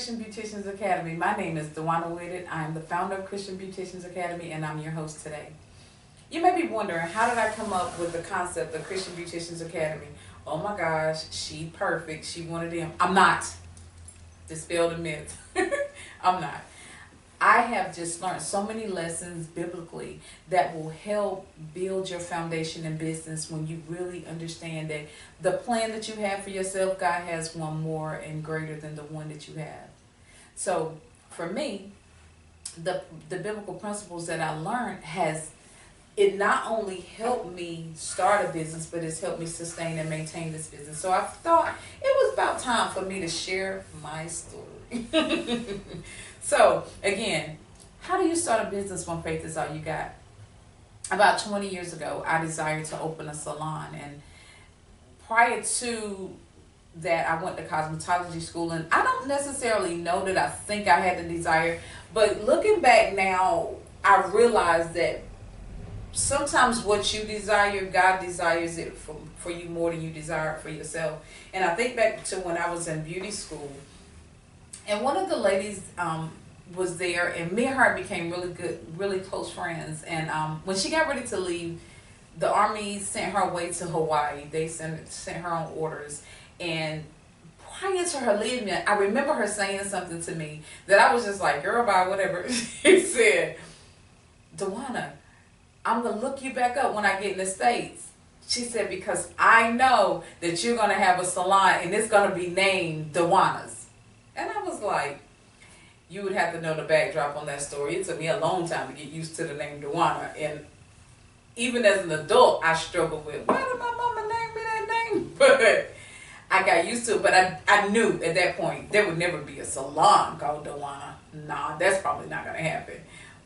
Christian Beauticians Academy. My name is Dewana Whitted. I am the founder of Christian Beauticians Academy, and I'm your host today. You may be wondering, how did I come up with the concept of Christian Beauticians Academy? Oh my gosh, she perfect. She one of them. I'm not. Dispel the myth. I'm not. I have just learned so many lessons biblically that will help build your foundation in business when you really understand that the plan that you have for yourself, God has one more and greater than the one that you have. So for me, the biblical principles that I learned it not only helped me start a business, but it's helped me sustain and maintain this business. So I thought it was about time for me to share my story. So again, how do you start a business when faith is all you got? About 20 years ago, I desired to open a salon, and prior to that, I went to cosmetology school, and I don't necessarily know that I think I had the desire, but looking back now, I realized that sometimes what you desire, God desires it for you more than you desire it for yourself. And I think back to when I was in beauty school, and one of the ladies was there, and me and her became really close friends. And when she got ready to leave, the Army sent her away to Hawaii. They sent her on orders. And prior to her leaving, I remember her saying something to me that I was just like, girl, bye, whatever. She said, Dewana, I'm going to look you back up when I get in the States. She said, because I know that you're going to have a salon and it's going to be named Dewana's. And I was like, you would have to know the backdrop on that story. It took me a long time to get used to the name Dewana. And even as an adult, I struggled with, why did my mama name me that name? But I got used to it. But I knew at that point there would never be a salon called Dewana. Nah, that's probably not going to happen.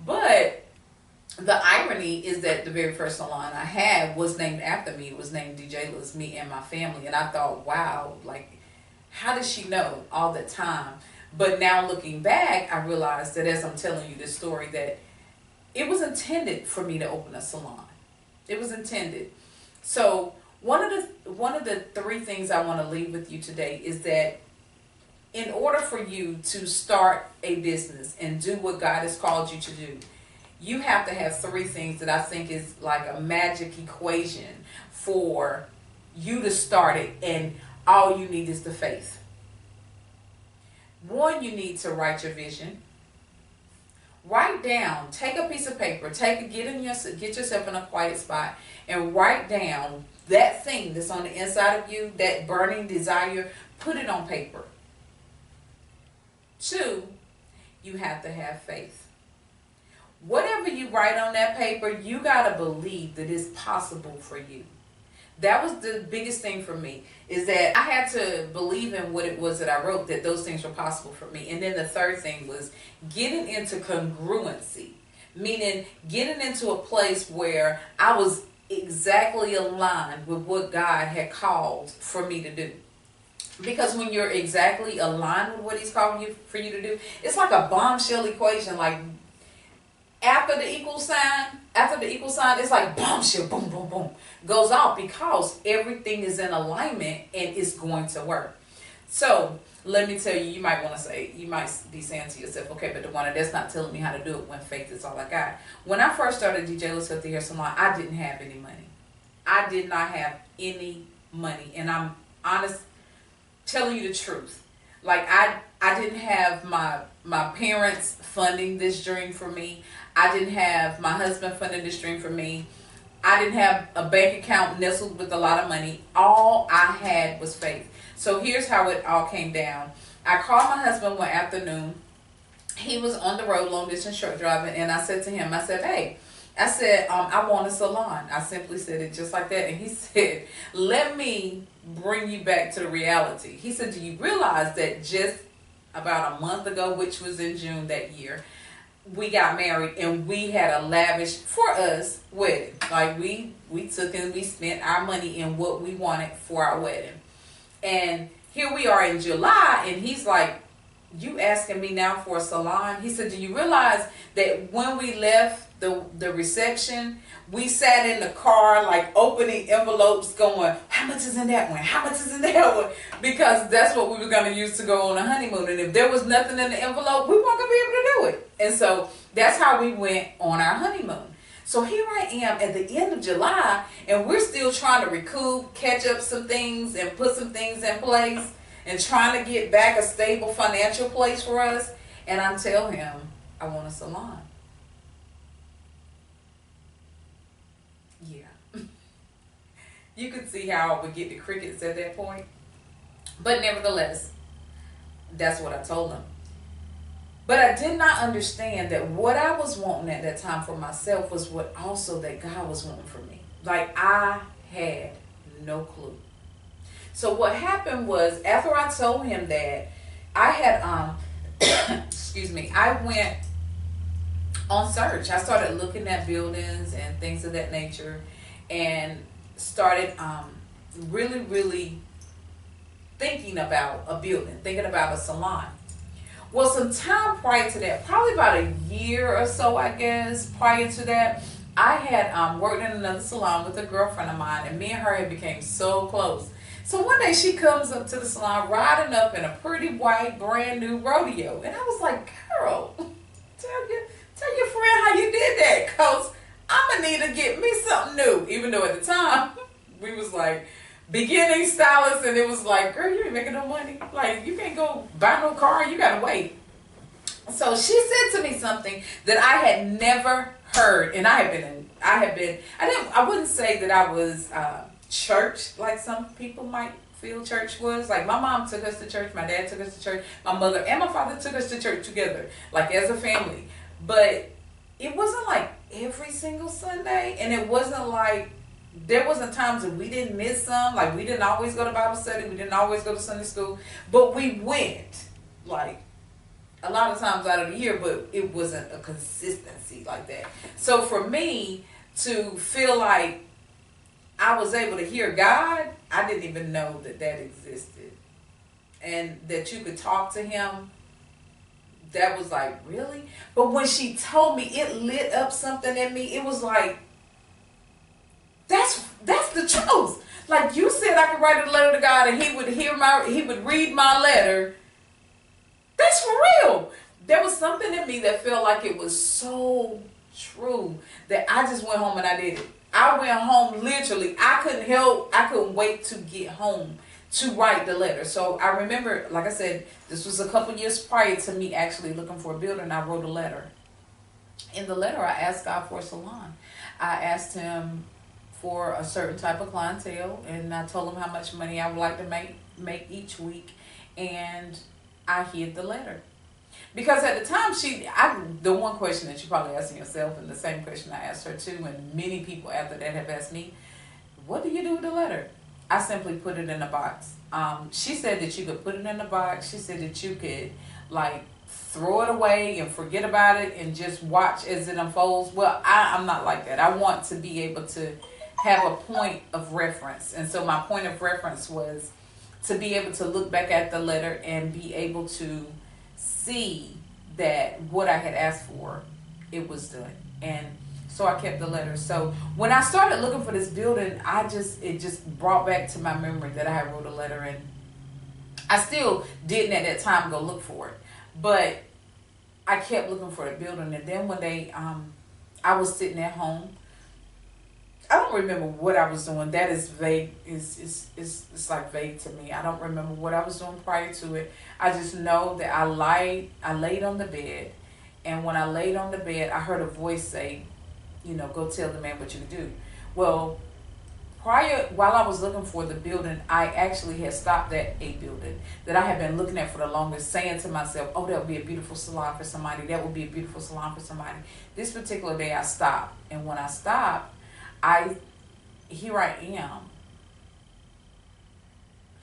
But the irony is that the very first salon I had was named after me. It was named DJ Liz, me and my family. And I thought, wow, like, how did she know all that time? But now looking back, I realized that as I'm telling you this story, that it was intended for me to open a salon. It was intended. So one of the three things I want to leave with you today is that in order for you to start a business and do what God has called you to do, you have to have three things that I think is like a magic equation for you to start it, and all you need is the faith. One, you need to write your vision. Write down, take a piece of paper, get yourself in a quiet spot and write down that thing that's on the inside of you, that burning desire, put it on paper. Two, you have to have faith. Whatever you write on that paper, you got to believe that it's possible for you. That was the biggest thing for me, is that I had to believe in what it was that I wrote, that those things were possible for me. And then the third thing was getting into congruency, meaning getting into a place where I was exactly aligned with what God had called for me to do. Because when you're exactly aligned with what He's called for you to do, it's like a bombshell equation. Like after the equal sign, it's like bombshell, boom, boom, boom, goes off, because everything is in alignment and it's going to work. So let me tell you, you might be saying to yourself, okay, but Dewana, that's not telling me how to do it when faith is all I got. When I first started DJ Liz Healthy Hair Salon, I didn't have any money. I did not have any money. And I'm honest, telling you the truth. Like I didn't have my parents funding this dream for me. I didn't have my husband funding this dream for me. I didn't have a bank account nestled with a lot of money. All I had was faith. So here's how it all came down. I called my husband one afternoon. He was on the road, long distance truck driving, and I said to him, I said, hey, I want a salon. I simply said it just like that. And he said, let me bring you back to the reality. He said, do you realize that just about a month ago, which was in June that year, we got married and we had a lavish, for us, wedding. Like we took and we spent our money in what we wanted for our wedding. And here we are in July, and he's like, you asking me now for a salon? He said, do you realize that when we left the reception, we sat in the car like opening envelopes going, how much is in that one? How much is in that one? Because that's what we were going to use to go on a honeymoon. And if there was nothing in the envelope, we weren't going to be able to do it. And so that's how we went on our honeymoon. So here I am at the end of July, and we're still trying to recoup, catch up some things, and put some things in place, and trying to get back a stable financial place for us. And I tell him, I want a salon. Yeah. You could see how I would get the crickets at that point. But nevertheless, that's what I told him. But I did not understand that what I was wanting at that time for myself was what also that God was wanting for me. Like, I had no clue. So what happened was, after I told him that, I had, excuse me, I went on search. I started looking at buildings and things of that nature, and started really, really thinking about a building, thinking about a salon. Well, some time prior to that, probably about a year or so, I guess, prior to that, I had worked in another salon with a girlfriend of mine, and me and her had become so close. So one day she comes up to the salon riding up in a pretty white brand new rodeo. And I was like, girl, tell your friend how you did that, because I'm going to need to get me something new. Even though at the time, we was like beginning stylists, and it was like, girl, you ain't making no money. Like, you can't go buy no car, you got to wait. So she said to me something that I had never heard. And I wouldn't say that I was church like some people might feel church was. Like, my mom took us to church, my dad took us to church, my mother and my father took us to church together, like as a family. But it wasn't like every single Sunday, and it wasn't like, there wasn't times that we didn't miss some. Like, we didn't always go to Bible study, we didn't always go to Sunday school, but we went like a lot of times out of the year, but it wasn't a consistency like that. So for me to feel like I was able to hear God, I didn't even know that that existed. And that you could talk to him, that was like, really? But when she told me, it lit up something in me. It was like, that's the truth. Like, you said I could write a letter to God and he would read my letter. That's for real. There was something in me that felt like it was so true that I just went home and I did it. I went home literally. I couldn't wait to get home to write the letter. So I remember, like I said, this was a couple years prior to me actually looking for a building. I wrote a letter. In the letter, I asked God for a salon. I asked him for a certain type of clientele, and I told him how much money I would like to make each week, and I hid the letter. Because at the time, the one question that you probably asking yourself, and the same question I asked her too, and many people after that have asked me, what do you do with the letter? I simply put it in a box. She said that you could put it in a box. She said that you could like throw it away and forget about it and just watch as it unfolds. Well, I'm not like that. I want to be able to have a point of reference. And so my point of reference was to be able to look back at the letter and be able to see that what I had asked for, it was done. And so I kept the letter. So when I started looking for this building, it just brought back to my memory that I had wrote a letter, and I still didn't at that time go look for it. But I kept looking for the building, and then one day I was sitting at home. I don't remember what I was doing. That is vague. It's like vague to me. I don't remember what I was doing prior to it. I just know that I laid on the bed, and when I laid on the bed, I heard a voice say, go tell the man what you do. Well, while I was looking for the building, I actually had stopped at a building that I had been looking at for the longest, saying to myself, oh, that would be a beautiful salon for somebody. That would be a beautiful salon for somebody. This particular day I stopped, and when I stopped, here I am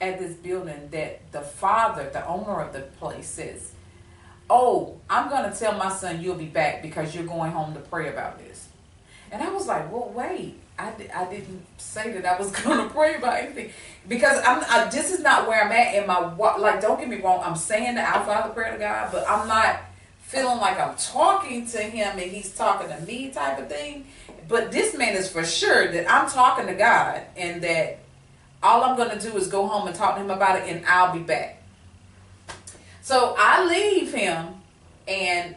at this building that the father, the owner of the place, says, oh, I'm going to tell my son you'll be back because you're going home to pray about this. And I was like, well, wait. I didn't say that I was going to pray about anything because this is not where I'm at in my like. Don't get me wrong. I'm saying the Our Father prayer to God, but I'm not feeling like I'm talking to Him and He's talking to me type of thing. But this man is for sure that I'm talking to God and that all I'm going to do is go home and talk to Him about it and I'll be back. So I leave him. And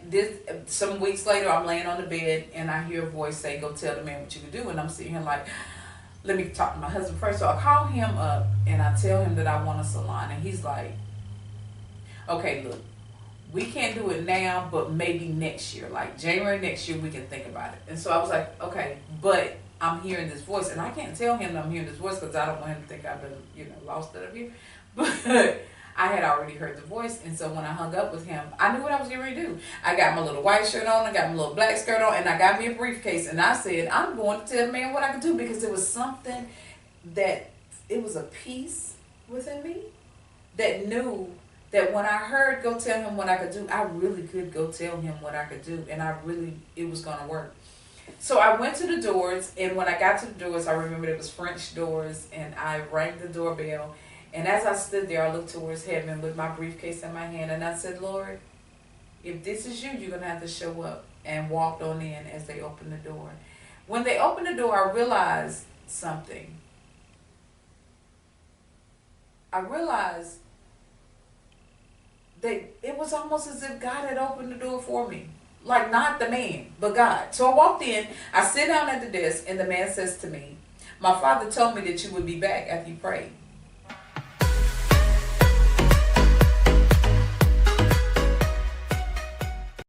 some weeks later, I'm laying on the bed and I hear a voice say, "Go tell the man what you can do." And I'm sitting here like, let me talk to my husband first. So I call him up and I tell him that I want a salon. And he's like, "Okay, look, we can't do it now, but maybe next year, like January next year, we can think about it." And so I was like, "Okay, but I'm hearing this voice." And I can't tell him that I'm hearing this voice because I don't want him to think I've been, lost it up here. But I had already heard the voice, and so when I hung up with him, I knew what I was getting ready to do. I got my little white shirt on, I got my little black skirt on, and I got me a briefcase, and I said, I'm going to tell the man what I could do, because it was something that, it was a peace within me that knew that when I heard go tell him what I could do, I really could go tell him what I could do, and it was going to work. So I went to the doors, and when I got to the doors, I remembered it was French doors, and I rang the doorbell. And as I stood there, I looked towards heaven with my briefcase in my hand, and I said, "Lord, if this is you, you're going to have to show up." And walked on in as they opened the door. When they opened the door, I realized something. I realized that it was almost as if God had opened the door for me. Like, not the man, but God. So I walked in, I sit down at the desk, and the man says to me, "My father told me that you would be back after you prayed."